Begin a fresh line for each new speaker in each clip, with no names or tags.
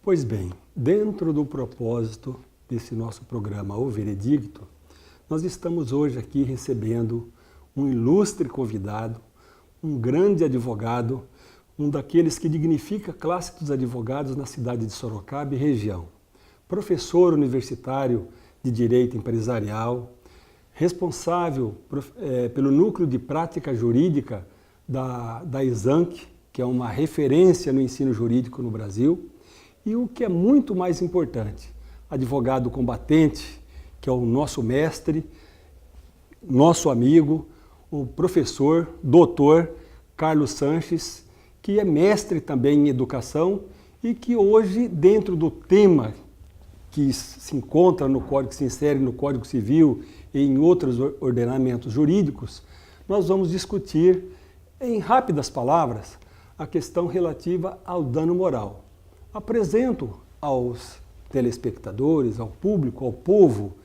Pois bem, dentro do propósito desse nosso programa O Veredicto, nós estamos hoje aqui recebendo um ilustre convidado, um grande advogado, um daqueles que dignifica a classe dos advogados na cidade de Sorocaba e região. Professor universitário de Direito Empresarial, responsável pelo Núcleo de Prática Jurídica da ESANC, que é uma referência no ensino jurídico no Brasil, e o que é muito mais importante, advogado combatente, que é o nosso mestre, nosso amigo, o professor, doutor Carlos Sanches, que é mestre também em educação e que hoje, dentro do tema que se encontra no Código, se insere no Código Civil e em outros ordenamentos jurídicos, nós vamos discutir, em rápidas palavras, a questão relativa ao dano moral. Apresento aos telespectadores, ao público, ao povo,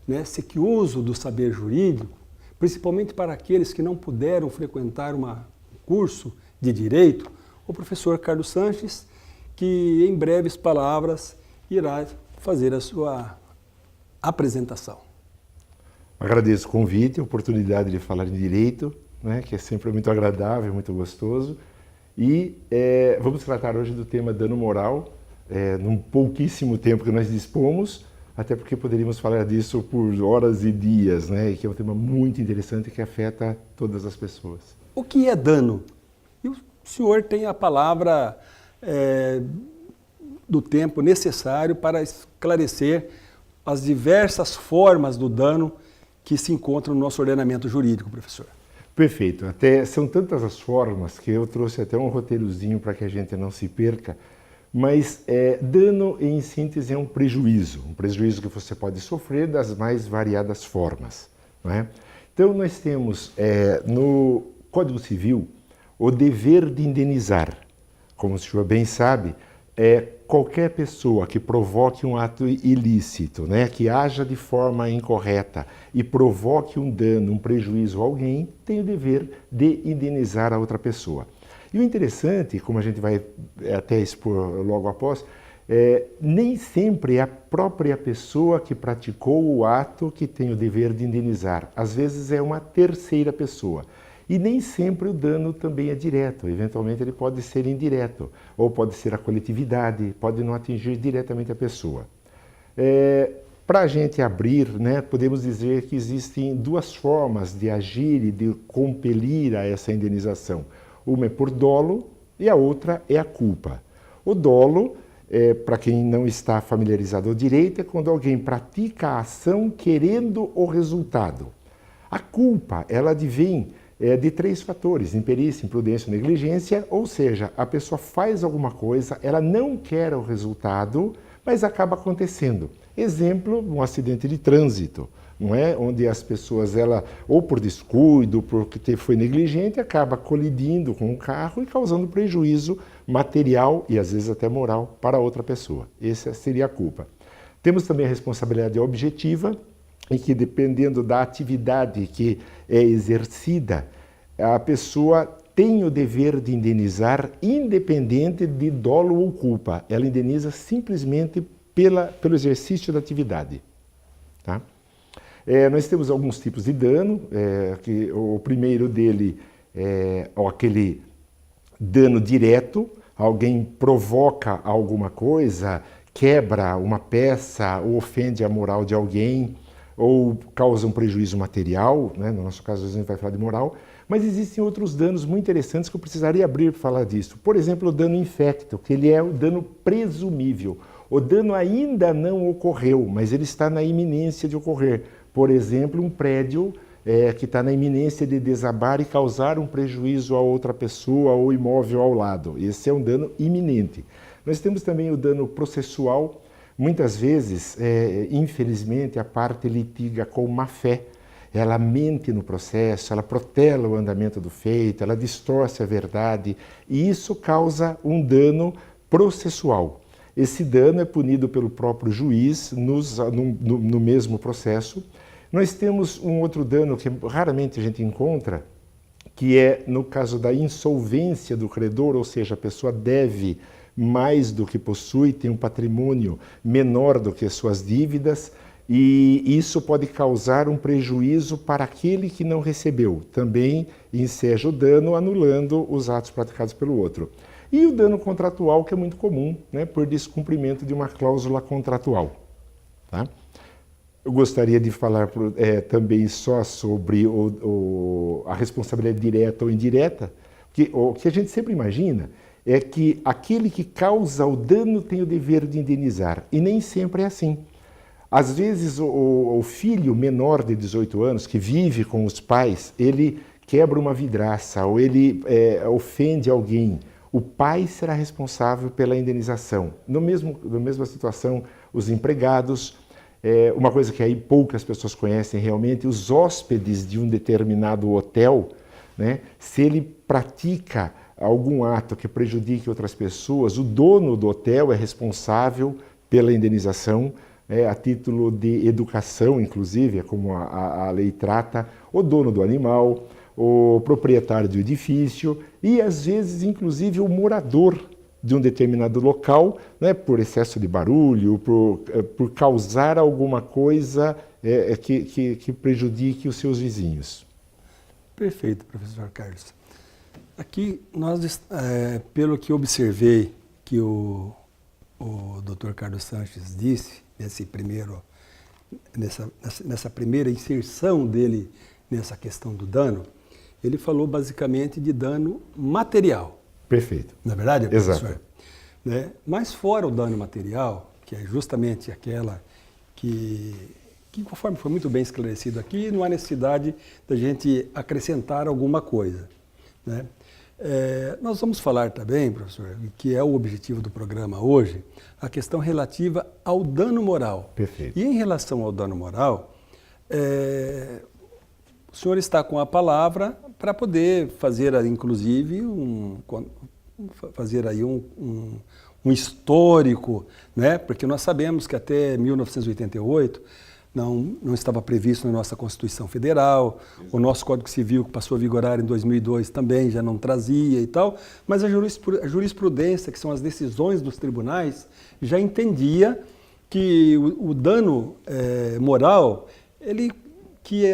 esse uso do saber jurídico, principalmente para aqueles que não puderam frequentar um curso de Direito, o professor Carlos Sanches, que em breves palavras irá fazer a sua apresentação.
Agradeço o convite, a oportunidade de falar em Direito, que é sempre muito agradável, muito gostoso. E vamos tratar hoje do tema dano moral, num pouquíssimo tempo que nós dispomos, até porque poderíamos falar disso por horas e dias, que é um tema muito interessante que afeta todas as pessoas.
O que é dano? E o senhor tem a palavra do tempo necessário para esclarecer as diversas formas do dano que se encontram no nosso ordenamento jurídico, professor.
Perfeito. São tantas as formas que eu trouxe até um roteirozinho para que a gente não se perca, mas dano, em síntese, é um prejuízo que você pode sofrer das mais variadas formas. Não é? Então, nós temos no Código Civil o dever de indenizar. Como o senhor bem sabe, qualquer pessoa que provoque um ato ilícito, que haja de forma incorreta e provoque um dano, um prejuízo a alguém, tem o dever de indenizar a outra pessoa. E o interessante, como a gente vai até expor logo após, nem sempre é a própria pessoa que praticou o ato que tem o dever de indenizar. Às vezes é uma terceira pessoa. E nem sempre o dano também é direto, eventualmente ele pode ser indireto, ou pode ser a coletividade, pode não atingir diretamente a pessoa. Para a gente abrir, podemos dizer que existem duas formas de agir e de compelir a essa indenização. Uma é por dolo e a outra é a culpa. O dolo, para quem não está familiarizado ao direito, é quando alguém pratica a ação querendo o resultado. A culpa, ela advém de três fatores: imperícia, imprudência, negligência, ou seja, a pessoa faz alguma coisa, ela não quer o resultado, mas acaba acontecendo. Exemplo, um acidente de trânsito, não é? Onde as pessoas, ou por descuido, ou porque foi negligente, acaba colidindo com o carro e causando prejuízo material e às vezes até moral para outra pessoa. Essa seria a culpa. Temos também a responsabilidade objetiva, em que, dependendo da atividade que é exercida, a pessoa tem o dever de indenizar, independente de dolo ou culpa. Ela indeniza simplesmente pelo exercício da atividade. Tá? Nós temos alguns tipos de dano, que o primeiro dele é aquele dano direto: alguém provoca alguma coisa, quebra uma peça ou ofende a moral de alguém, ou causa um prejuízo material, no nosso caso a gente vai falar de moral, mas existem outros danos muito interessantes que eu precisaria abrir para falar disso. Por exemplo, o dano infecto, que ele é o dano presumível. O dano ainda não ocorreu, mas ele está na iminência de ocorrer. Por exemplo, um prédio que está na iminência de desabar e causar um prejuízo a outra pessoa ou imóvel ao lado. Esse é um dano iminente. Nós temos também o dano processual. Muitas vezes, infelizmente, a parte litiga com má fé. Ela mente no processo, ela protela o andamento do feito, ela distorce a verdade, e isso causa um dano processual. Esse dano é punido pelo próprio juiz no mesmo processo. Nós temos um outro dano que raramente a gente encontra, que é no caso da insolvência do credor, ou seja, a pessoa deve mais do que possui, tem um patrimônio menor do que suas dívidas, e isso pode causar um prejuízo para aquele que não recebeu. Também enseja o dano anulando os atos praticados pelo outro. E o dano contratual, que é muito comum, né, por descumprimento de uma cláusula contratual. Tá? Eu gostaria de falar também só sobre a responsabilidade direta ou indireta, que o que a gente sempre imagina é que aquele que causa o dano tem o dever de indenizar, e nem sempre é assim. Às vezes o filho menor de 18 anos que vive com os pais, ele quebra uma vidraça ou ele ofende alguém. O pai será responsável pela indenização. Na mesma situação, os empregados, uma coisa que aí poucas pessoas conhecem realmente, os hóspedes de um determinado hotel, né, se ele pratica algum ato que prejudique outras pessoas, o dono do hotel é responsável pela indenização, a título de educação, inclusive, é como a lei trata, o dono do animal, o proprietário do edifício e, às vezes, inclusive, o morador de um determinado local, né, por excesso de barulho, por causar alguma coisa que prejudique os seus vizinhos.
Perfeito, professor Carlos. Aqui, pelo que observei que o Dr. Carlos Sanches disse, nessa primeira inserção dele nessa questão do dano, ele falou basicamente de dano material.
Perfeito.
Não é verdade, professor?
Exato.
Né? Mas fora o dano material, que é justamente aquela que conforme foi muito bem esclarecido aqui, não há necessidade da gente acrescentar alguma coisa, né? Nós vamos falar também, professor, que é o objetivo do programa hoje, a questão relativa ao dano moral.
Perfeito.
E em relação ao dano moral, o senhor está com a palavra para poder fazer, inclusive, fazer aí um histórico, né? Porque nós sabemos que até 1988 não estava previsto na nossa Constituição Federal, o nosso Código Civil, que passou a vigorar em 2002, também já não trazia e tal, mas a jurisprudência, que são as decisões dos tribunais, já entendia que o dano moral, que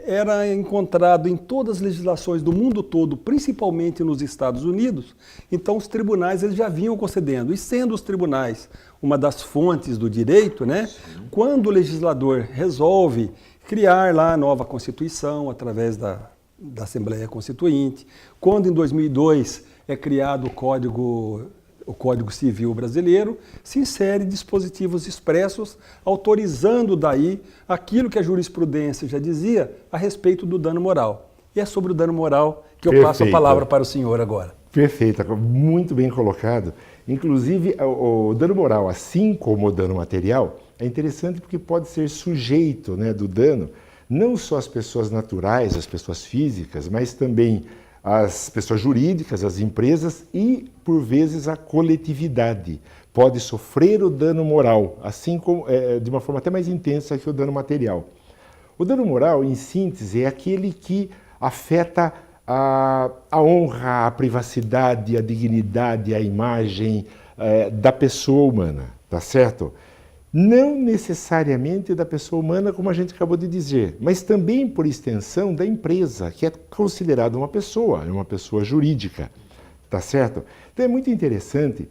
era encontrado em todas as legislações do mundo todo, principalmente nos Estados Unidos, então os tribunais eles já vinham concedendo. E sendo os tribunais uma das fontes do direito, né, quando o legislador resolve criar lá a nova Constituição através da Assembleia Constituinte, quando em 2002 é criado o Código Civil Brasileiro, se insere dispositivos expressos autorizando daí aquilo que a jurisprudência já dizia a respeito do dano moral. E é sobre o dano moral que eu passo a palavra para o senhor agora.
Perfeito, muito bem colocado. Inclusive, o dano moral, assim como o dano material, é interessante porque pode ser sujeito, né, do dano, não só as pessoas naturais, as pessoas físicas, mas também as pessoas jurídicas, as empresas e, por vezes, a coletividade. Pode sofrer o dano moral, assim como de uma forma até mais intensa que o dano material. O dano moral, em síntese, é aquele que afeta a honra, a privacidade, a dignidade, a imagem da pessoa humana, tá certo? Não necessariamente da pessoa humana, como a gente acabou de dizer, mas também, por extensão, da empresa, que é considerada uma pessoa jurídica, tá certo? Então é muito interessante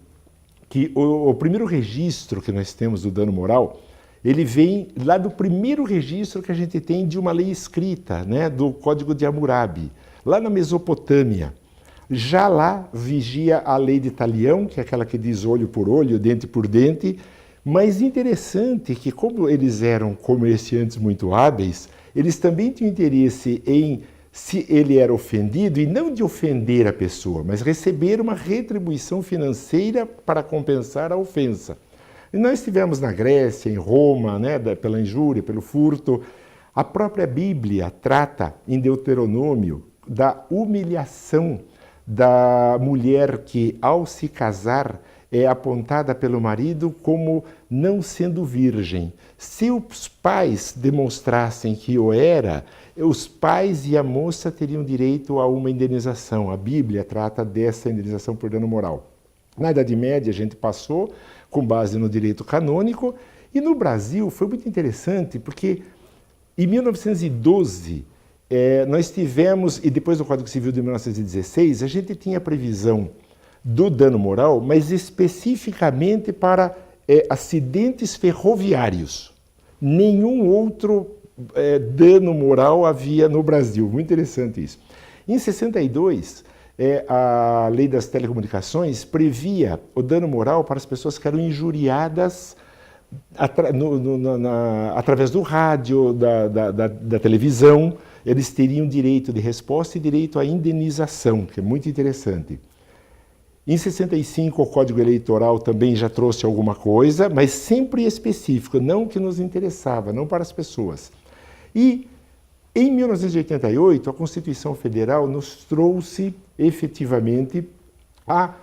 que o primeiro registro que nós temos do dano moral, ele vem lá do primeiro registro que a gente tem de uma lei escrita, né, do Código de Hammurabi, lá na Mesopotâmia. Já lá vigia a lei de Talião, que é aquela que diz olho por olho, dente por dente, mas interessante que, como eles eram comerciantes muito hábeis, eles também tinham interesse em, se ele era ofendido, e não de ofender a pessoa, mas receber uma retribuição financeira para compensar a ofensa. E nós tivemos na Grécia, em Roma, né, pela injúria, pelo furto. A própria Bíblia trata, em Deuteronômio, da humilhação da mulher que, ao se casar, é apontada pelo marido como não sendo virgem. Se os pais demonstrassem que o era, os pais e a moça teriam direito a uma indenização. A Bíblia trata dessa indenização por dano moral. Na Idade Média a gente passou com base no direito canônico, e no Brasil foi muito interessante porque em 1912 nós tivemos, e depois do Código Civil de 1916, a gente tinha a previsão do dano moral, mas especificamente para acidentes ferroviários. Nenhum outro dano moral havia no Brasil. Muito interessante isso. Em 62, a Lei das Telecomunicações previa o dano moral para as pessoas que eram injuriadas através do rádio, da televisão. Eles teriam direito de resposta e direito à indenização, que é muito interessante. Em 65, o Código Eleitoral também já trouxe alguma coisa, mas sempre específico, não que nos interessava, não para as pessoas. E em 1988, a Constituição Federal nos trouxe efetivamente a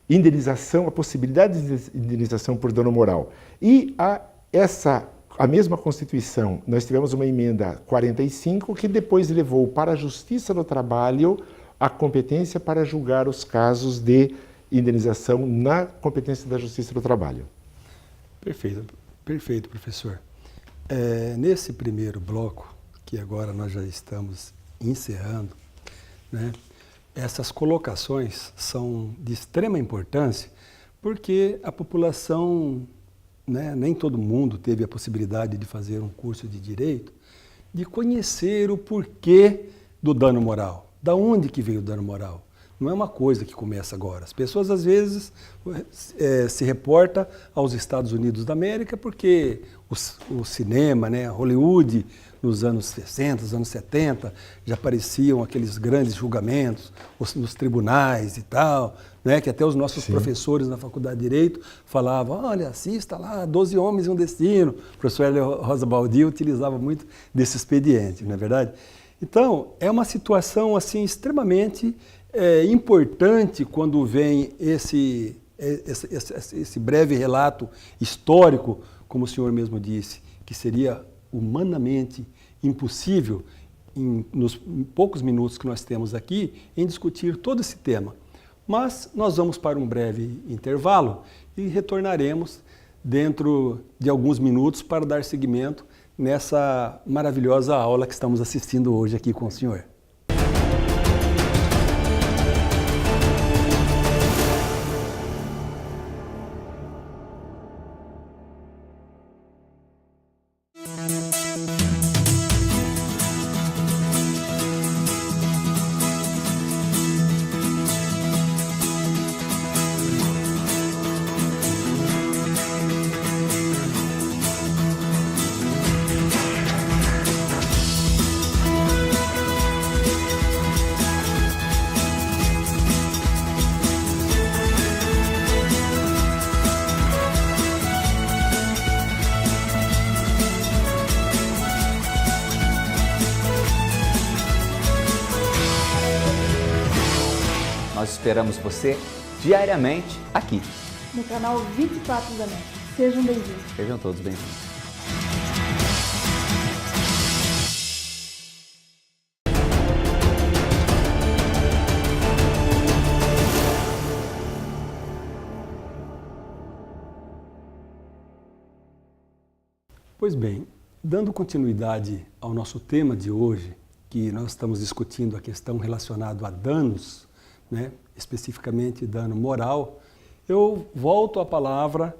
indenização, a possibilidade de indenização por dano moral. E a mesma Constituição, nós tivemos uma emenda 45 que depois levou para a Justiça do Trabalho a competência para julgar os casos de indenização na competência da Justiça do Trabalho.
Perfeito, professor. Nesse primeiro bloco, que agora nós já estamos encerrando, né, essas colocações são de extrema importância porque a população, né, nem todo mundo teve a possibilidade de fazer um curso de direito, de conhecer o porquê do dano moral. Da onde que veio o dano moral? Não é uma coisa que começa agora. As pessoas, às vezes, se reportam aos Estados Unidos da América porque o cinema, né, Hollywood, nos anos 60, nos anos 70, já apareciam aqueles grandes julgamentos nos tribunais e tal, né, que até os nossos professores na Faculdade de Direito falavam, olha, assista lá, 12 Homens e um Destino. O professor Hélio Rosa Baldi utilizava muito desse expediente, não é verdade? Então, é uma situação assim extremamente importante quando vem esse breve relato histórico, como o senhor mesmo disse, que seria humanamente impossível, nos poucos minutos que nós temos aqui, em discutir todo esse tema. Mas nós vamos para um breve intervalo e retornaremos dentro de alguns minutos para dar seguimento nessa maravilhosa aula que estamos assistindo hoje aqui com o senhor.
Nós esperamos você diariamente aqui,
no canal 24 da NET. Sejam bem-vindos.
Sejam todos bem-vindos.
Pois bem, dando continuidade ao nosso tema de hoje, que nós estamos discutindo a questão relacionada a danos, né, especificamente dano moral, eu volto a palavra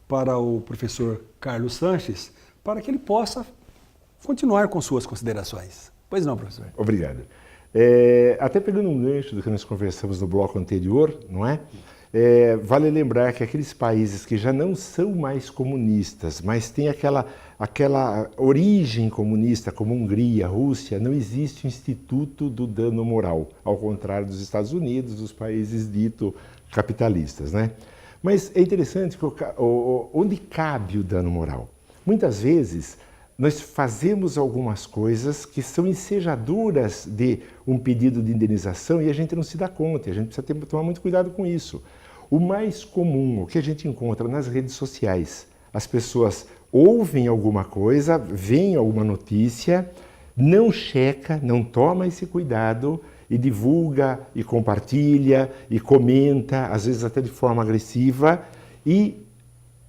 para o professor Carlos Sanches, para que ele possa continuar com suas considerações. Pois não, professor?
Obrigado. Até pegando um gancho do que nós conversamos no bloco anterior, não é? Vale lembrar que aqueles países que já não são mais comunistas, mas têm aquela origem comunista, como Hungria, Rússia, não existe o Instituto do Dano Moral, ao contrário dos Estados Unidos, dos países dito capitalistas, né? Mas é interessante que onde cabe o dano moral? Muitas vezes nós fazemos algumas coisas que são ensejadoras de um pedido de indenização e a gente não se dá conta, a gente precisa tomar muito cuidado com isso. O mais comum, o que a gente encontra nas redes sociais, as pessoas ouvem alguma coisa, veem alguma notícia, não checa, não toma esse cuidado e divulga, e compartilha, e comenta, às vezes até de forma agressiva, e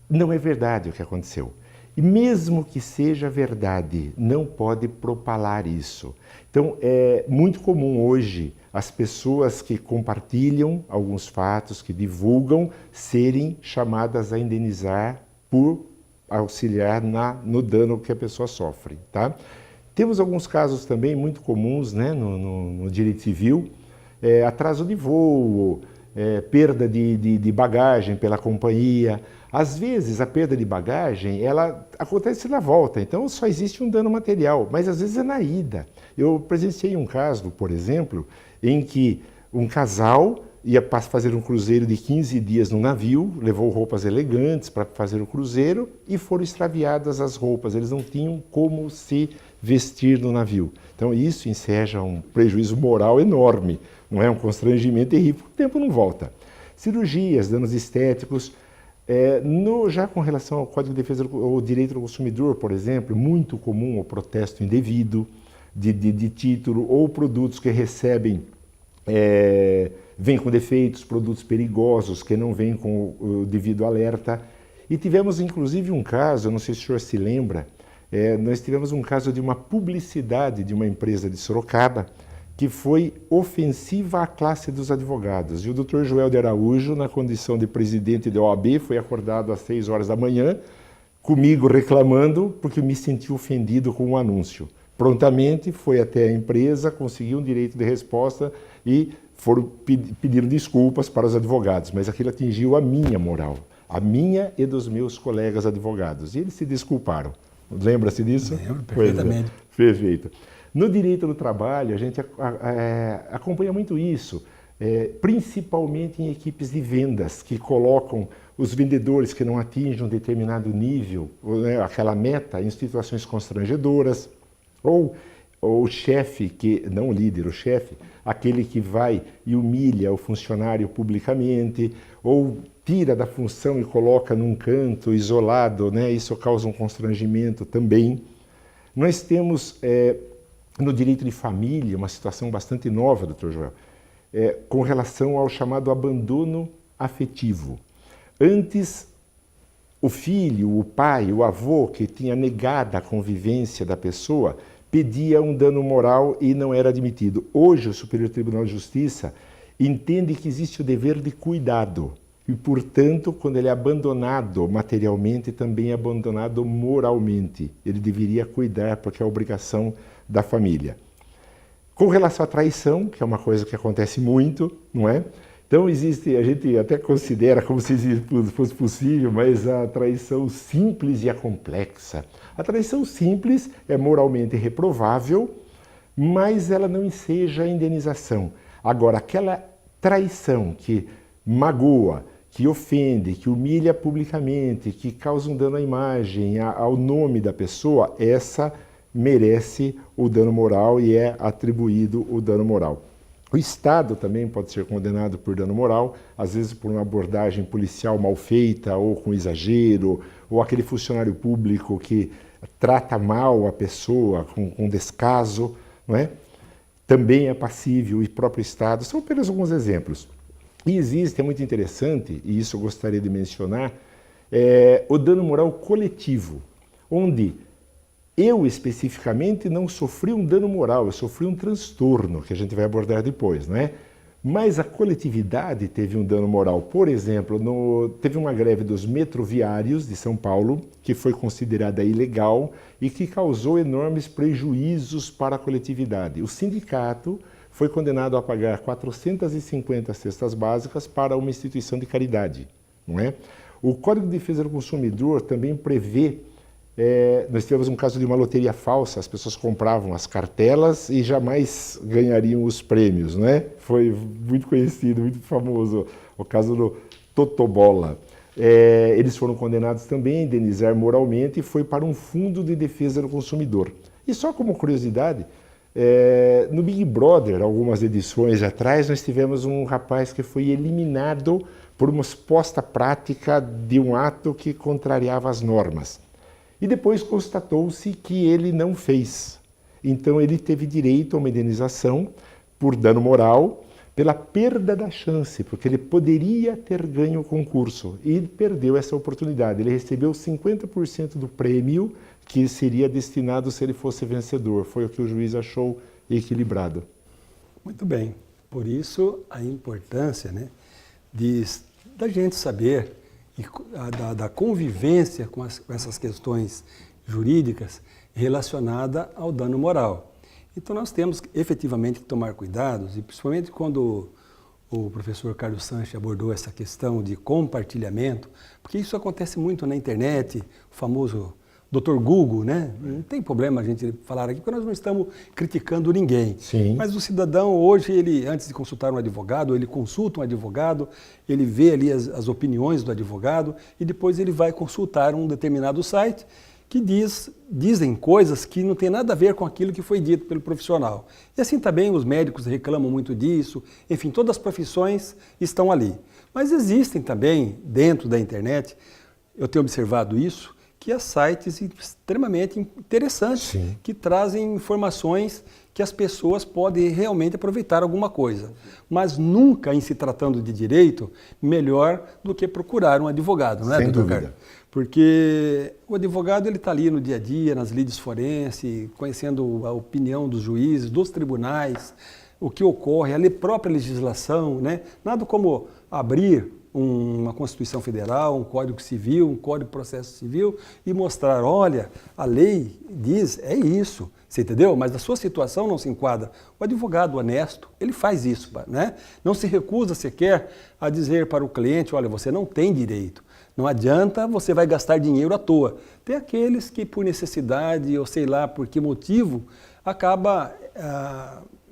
não é verdade o que aconteceu. E mesmo que seja verdade, não pode propalar isso. Então, é muito comum hoje as pessoas que compartilham alguns fatos, que divulgam, serem chamadas a indenizar por auxiliar no dano que a pessoa sofre, tá? Temos alguns casos também muito comuns, né, no direito civil, atraso de voo, perda de bagagem pela companhia. Às vezes a perda de bagagem ela acontece na volta, então só existe um dano material, mas às vezes é na ida. Eu presenciei um caso, por exemplo, em que um casal ia fazer um cruzeiro de 15 dias no navio, levou roupas elegantes para fazer o cruzeiro e foram extraviadas as roupas, eles não tinham como se vestir no navio. Então isso enseja um prejuízo moral enorme, não é um constrangimento terrível, o tempo não volta. Cirurgias, danos estéticos, já com relação ao Código de Defesa do Direito do Consumidor, por exemplo, muito comum o protesto indevido de título ou produtos que recebem, vêm com defeitos, produtos perigosos que não vêm com o devido alerta. E tivemos inclusive um caso, eu não sei se o senhor se lembra, nós tivemos um caso de uma publicidade de uma empresa de Sorocaba que foi ofensiva à classe dos advogados. E o Dr. Joel de Araújo, na condição de presidente da OAB, foi acordado às 6 horas da manhã, comigo reclamando, porque me senti ofendido com o anúncio. Prontamente foi até a empresa, conseguiu um direito de resposta e pediram desculpas para os advogados, mas aquilo atingiu a minha moral, a minha e dos meus colegas advogados. E eles se desculparam. Lembra-se disso?
Lembro, perfeitamente.
Perfeito. No direito do trabalho, a gente acompanha muito isso, principalmente em equipes de vendas, que colocam os vendedores que não atingem um determinado nível, né, aquela meta, em situações constrangedoras, ou o chefe, não o líder, o chefe, aquele que vai e humilha o funcionário publicamente, ou tira da função e coloca num canto isolado, né, isso causa um constrangimento também. Nós temos no direito de família uma situação bastante nova, Dr. Joel, com relação ao chamado abandono afetivo. Antes, o filho, o pai, o avô que tinha negado a convivência da pessoa pedia um dano moral e não era admitido. Hoje, o Superior Tribunal de Justiça entende que existe o dever de cuidado e, portanto, quando ele é abandonado materialmente, também é abandonado moralmente. Ele deveria cuidar porque é a obrigação da família. Com relação à traição, que é uma coisa que acontece muito, não é? Então existe, a gente até considera como se fosse possível, mas a traição simples e a complexa. A traição simples é moralmente reprovável, mas ela não enseja a indenização. Agora, aquela traição que magoa, que ofende, que humilha publicamente, que causa um dano à imagem, ao nome da pessoa, essa merece o dano moral e é atribuído o dano moral. O Estado também pode ser condenado por dano moral, às vezes por uma abordagem policial mal feita ou com exagero, ou aquele funcionário público que trata mal a pessoa com descaso, não é? Também é passível, e próprio Estado. São apenas alguns exemplos. E existe, é muito interessante, e isso eu gostaria de mencionar, o dano moral coletivo, onde eu, especificamente, não sofri um dano moral, eu sofri um transtorno, que a gente vai abordar depois, não é? Mas a coletividade teve um dano moral. Por exemplo, teve uma greve dos metroviários de São Paulo, que foi considerada ilegal e que causou enormes prejuízos para a coletividade. O sindicato foi condenado a pagar 450 cestas básicas para uma instituição de caridade, não é? O Código de Defesa do Consumidor também prevê nós tivemos um caso de uma loteria falsa, as pessoas compravam as cartelas e jamais ganhariam os prêmios, né? Foi muito conhecido, muito famoso, o caso do Totobola. Eles foram condenados também a indenizar moralmente e foi para um fundo de defesa do consumidor. E só como curiosidade, no Big Brother, algumas edições atrás, nós tivemos um rapaz que foi eliminado por uma suposta prática de um ato que contrariava as normas. E depois constatou-se que ele não fez. Então ele teve direito a uma indenização por dano moral, pela perda da chance, porque ele poderia ter ganho o concurso e perdeu essa oportunidade. Ele recebeu 50% do prêmio que seria destinado se ele fosse vencedor. Foi o que o juiz achou equilibrado.
Muito bem. Por isso a importância, né, da gente saber da convivência com essas questões jurídicas relacionadas ao dano moral. Então nós temos efetivamente que tomar cuidados, e principalmente quando o professor Carlos Sanches abordou essa questão de compartilhamento, porque isso acontece muito na internet, o famoso Dr. Google, né? Não tem problema a gente falar aqui, porque nós não estamos criticando ninguém.
Sim.
Mas o cidadão hoje, ele, antes de consultar um advogado, ele consulta um advogado, ele vê ali as opiniões do advogado e depois ele vai consultar um determinado site que dizem coisas que não tem nada a ver com aquilo que foi dito pelo profissional. E assim também os médicos reclamam muito disso, enfim, todas as profissões estão ali. Mas existem também, dentro da internet, eu tenho observado isso, que há sites extremamente interessantes,
Sim,
que trazem informações que as pessoas podem realmente aproveitar alguma coisa. Mas nunca, em se tratando de direito, melhor do que procurar um advogado, não é,
sem
doutor
dúvida.
Carlos? Porque o advogado ele está ali no dia a dia, nas lides forenses, conhecendo a opinião dos juízes, dos tribunais, o que ocorre, a própria legislação, né? Nada como abrir uma Constituição Federal, um Código Civil, um Código de Processo Civil e mostrar, olha, a lei diz, é isso, você entendeu? Mas a sua situação não se enquadra. O advogado honesto, ele faz isso, né? Não se recusa sequer a dizer para o cliente, olha, você não tem direito. Não adianta, você vai gastar dinheiro à toa. Tem aqueles que por necessidade ou sei lá por que motivo acaba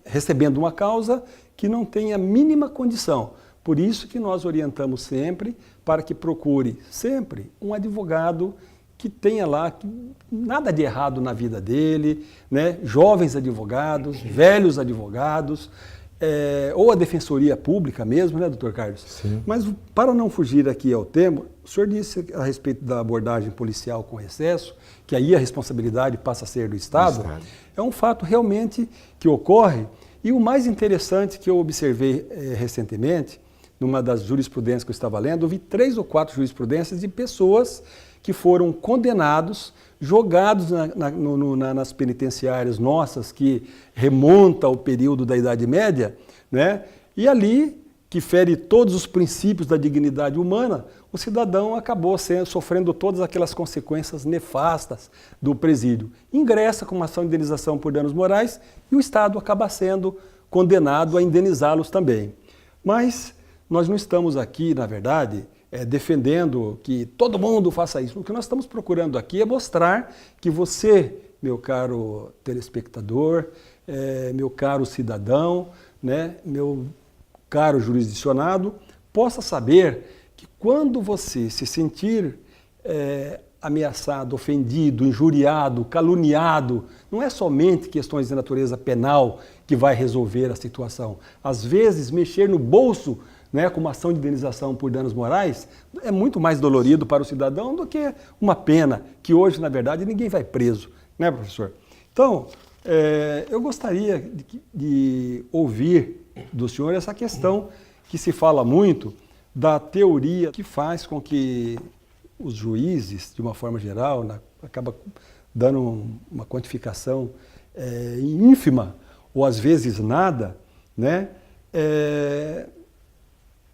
recebendo uma causa que não tem a mínima condição. Por isso que nós orientamos sempre para que procure sempre um advogado que tenha lá nada de errado na vida dele, né? Jovens advogados, velhos advogados, ou a defensoria pública mesmo, né, doutor Carlos?
Sim.
Mas para não fugir aqui ao tema, o senhor disse a respeito da abordagem policial com excesso, que aí a responsabilidade passa a ser do Estado. É um fato realmente que ocorre, e o mais interessante que eu observei recentemente, numa das jurisprudências que eu estava lendo, eu vi 3 ou 4 jurisprudências de pessoas que foram condenados, jogados nas penitenciárias nossas, que remonta ao período da Idade Média, né? E ali, que fere todos os princípios da dignidade humana, o cidadão acabou sofrendo todas aquelas consequências nefastas do presídio. Ingressa com uma ação de indenização por danos morais e o Estado acaba sendo condenado a indenizá-los também. Mas nós não estamos aqui, na verdade, defendendo que todo mundo faça isso. O que nós estamos procurando aqui é mostrar que você, meu caro telespectador, meu caro cidadão, né, meu caro jurisdicionado, possa saber que quando você se sentir ameaçado, ofendido, injuriado, caluniado, não é somente questões de natureza penal que vai resolver a situação. Às vezes, mexer no bolso, né, com uma ação de indenização por danos morais, é muito mais dolorido para o cidadão do que uma pena, que hoje, na verdade, ninguém vai preso, né, professor? Então, eu gostaria de ouvir do senhor essa questão que se fala muito da teoria que faz com que os juízes, de uma forma geral, acaba dando uma quantificação ínfima, ou às vezes nada, né?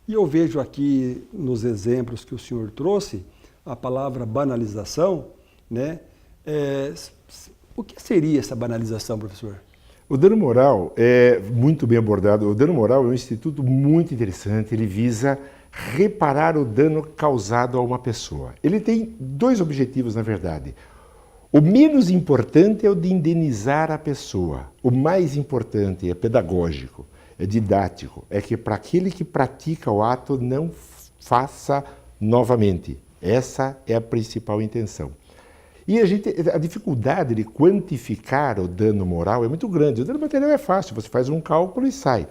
E eu vejo aqui nos exemplos que o senhor trouxe, a palavra banalização, né? O que seria essa banalização, professor?
O dano moral é muito bem abordado. O dano moral é um instituto muito interessante, ele visa reparar o dano causado a uma pessoa. Ele tem 2 objetivos, na verdade. O menos importante é o de indenizar a pessoa. O mais importante é pedagógico, é didático, é que para aquele que pratica o ato não faça novamente. Essa é a principal intenção. E a dificuldade de quantificar o dano moral é muito grande. O dano material é fácil, você faz um cálculo e sai.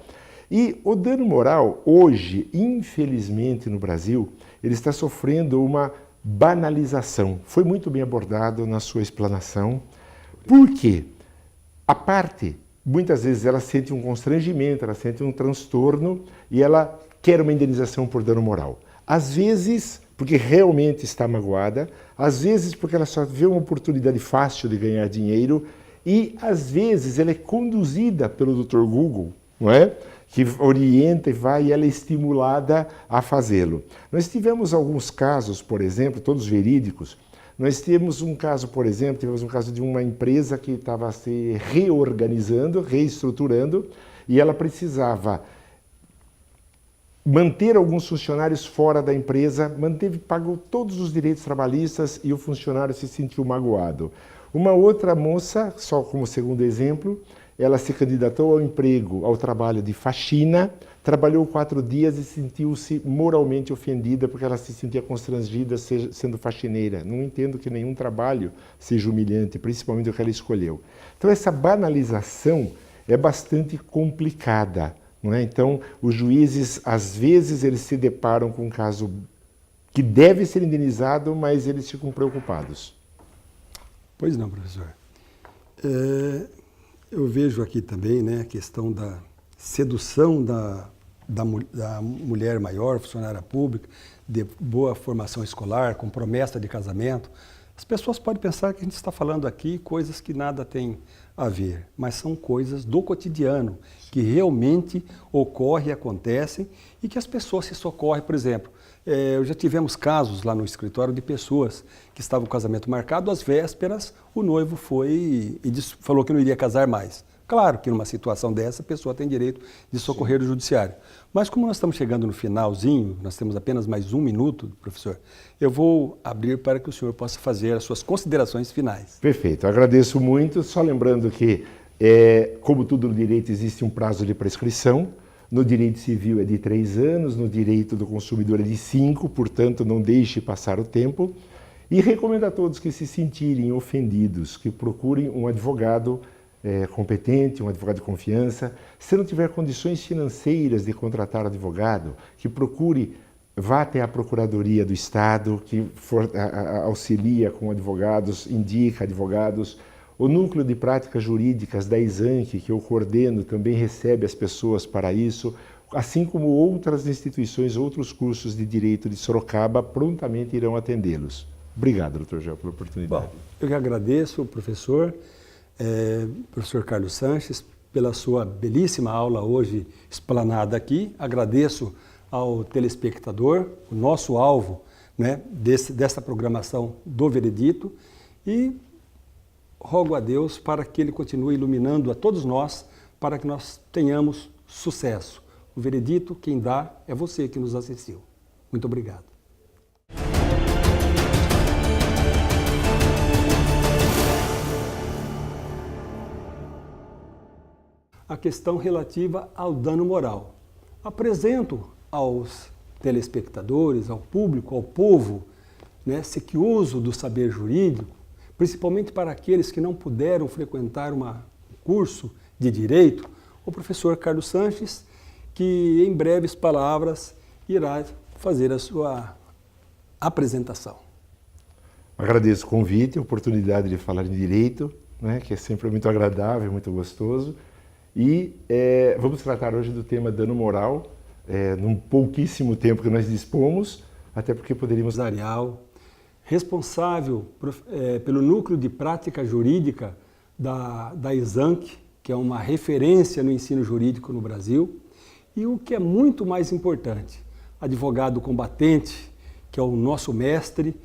E o dano moral, hoje, infelizmente no Brasil, ele está sofrendo uma banalização. Foi muito bem abordado na sua explanação. Por quê? A parte muitas vezes ela sente um constrangimento, ela sente um transtorno e ela quer uma indenização por dano moral. Às vezes, porque realmente está magoada, às vezes porque ela só vê uma oportunidade fácil de ganhar dinheiro e às vezes ela é conduzida pelo Dr. Google, não é? Que orienta e vai e ela é estimulada a fazê-lo. Nós tivemos alguns casos, por exemplo, todos verídicos. Nós temos um caso, por exemplo, de uma empresa que estava se reorganizando, reestruturando, e ela precisava manter alguns funcionários fora da empresa, pagou todos os direitos trabalhistas e o funcionário se sentiu magoado. Uma outra moça, só como segundo exemplo, ela se candidatou ao emprego, ao trabalho de faxina, trabalhou 4 dias e sentiu-se moralmente ofendida porque ela se sentia constrangida sendo faxineira. Não entendo que nenhum trabalho seja humilhante, principalmente o que ela escolheu. Então essa banalização é bastante complicada, não é? Então os juízes, às vezes, eles se deparam com um caso que deve ser indenizado, mas eles ficam preocupados.
Pois não, professor. Eu vejo aqui também, né, a questão da sedução da mulher maior, funcionária pública, de boa formação escolar, com promessa de casamento. As pessoas podem pensar que a gente está falando aqui coisas que nada tem a ver, mas são coisas do cotidiano, que realmente ocorrem e acontecem e que as pessoas se socorrem. Por exemplo, já tivemos casos lá no escritório de pessoas que estavam com o casamento marcado, às vésperas o noivo foi e falou que não iria casar mais. Claro que numa situação dessa a pessoa tem direito de socorrer o judiciário. Mas como nós estamos chegando no finalzinho, nós temos apenas mais 1 minuto, professor, eu vou abrir para que o senhor possa fazer as suas considerações finais.
Perfeito, eu agradeço muito, só lembrando que, como tudo no direito, existe um prazo de prescrição. No direito civil é de 3 anos, no direito do consumidor é de 5, portanto não deixe passar o tempo. E recomendo a todos que se sentirem ofendidos, que procurem um advogado competente, um advogado de confiança. Se não tiver condições financeiras de contratar advogado, que procure, vá até a Procuradoria do Estado, que auxilia com advogados, indica advogados. O Núcleo de Práticas Jurídicas da ISANC, que eu coordeno, também recebe as pessoas para isso, assim como outras instituições, outros cursos de Direito de Sorocaba, prontamente irão atendê-los. Obrigado, Dr. Gel, pela oportunidade.
Bom, eu que agradeço, professor Carlos Sanches, pela sua belíssima aula hoje explanada aqui. Agradeço ao telespectador, o nosso alvo, né, dessa programação do Veredito, e rogo a Deus para que Ele continue iluminando a todos nós, para que nós tenhamos sucesso. O veredito, quem dá, é você que nos assistiu. Muito obrigado. A questão relativa ao dano moral. Apresento aos telespectadores, ao público, ao povo, né, que o uso do saber jurídico, principalmente para aqueles que não puderam frequentar um curso de Direito, o professor Carlos Sanches, que em breves palavras irá fazer a sua apresentação.
Agradeço o convite, a oportunidade de falar em Direito, né, que é sempre muito agradável, muito gostoso. E vamos tratar hoje do tema dano moral, num pouquíssimo tempo que nós dispomos, até porque poderíamos...
Responsável pelo Núcleo de Prática Jurídica da ISANC, que é uma referência no ensino jurídico no Brasil, e o que é muito mais importante, advogado combatente, que é o nosso mestre,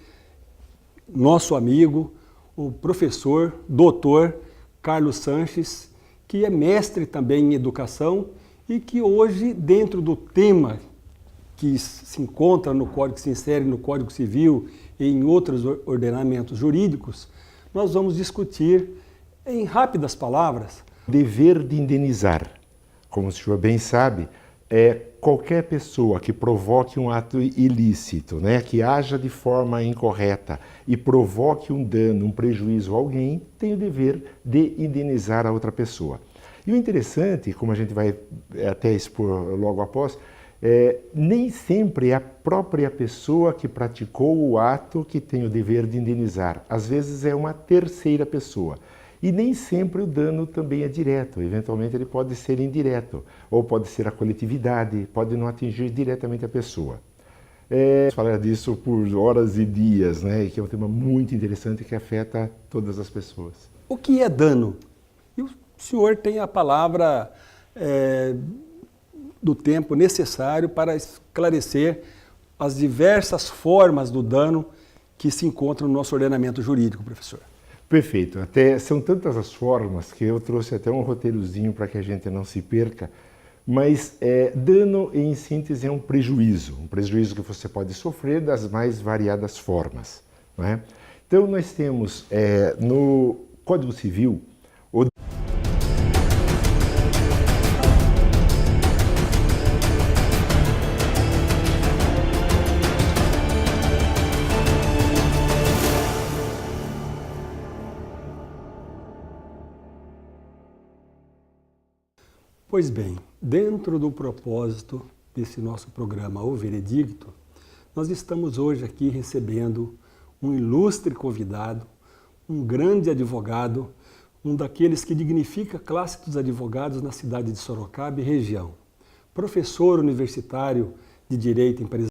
nosso amigo, o professor, doutor Carlos Sanches, que é mestre também em educação e que hoje, dentro do tema que se encontra no Código, que se insere no Código Civil e em outros ordenamentos jurídicos, nós vamos discutir, em rápidas palavras,
o dever de indenizar. Como o senhor bem sabe, qualquer pessoa que provoque um ato ilícito, né, que haja de forma incorreta e provoque um dano, um prejuízo a alguém, tem o dever de indenizar a outra pessoa. E o interessante, como a gente vai até expor logo após, nem sempre é a própria pessoa que praticou o ato que tem o dever de indenizar. Às vezes é uma terceira pessoa. E nem sempre o dano também é direto, eventualmente ele pode ser indireto, ou pode ser a coletividade, pode não atingir diretamente a pessoa. Falar disso por horas e dias, né? Que é um tema muito interessante que afeta todas as pessoas.
O que é dano? E o senhor tem a palavra do tempo necessário para esclarecer as diversas formas do dano que se encontram no nosso ordenamento jurídico, professor.
Perfeito. São tantas as formas que eu trouxe até um roteirozinho para que a gente não se perca, mas dano, em síntese, é um prejuízo que você pode sofrer das mais variadas formas. Não é? Então, nós temos no Código Civil o
Pois bem, dentro do propósito desse nosso programa O Veredicto, nós estamos hoje aqui recebendo um ilustre convidado, um grande advogado, um daqueles que dignifica a classe dos advogados na cidade de Sorocaba e região. Professor universitário de Direito Empresarial,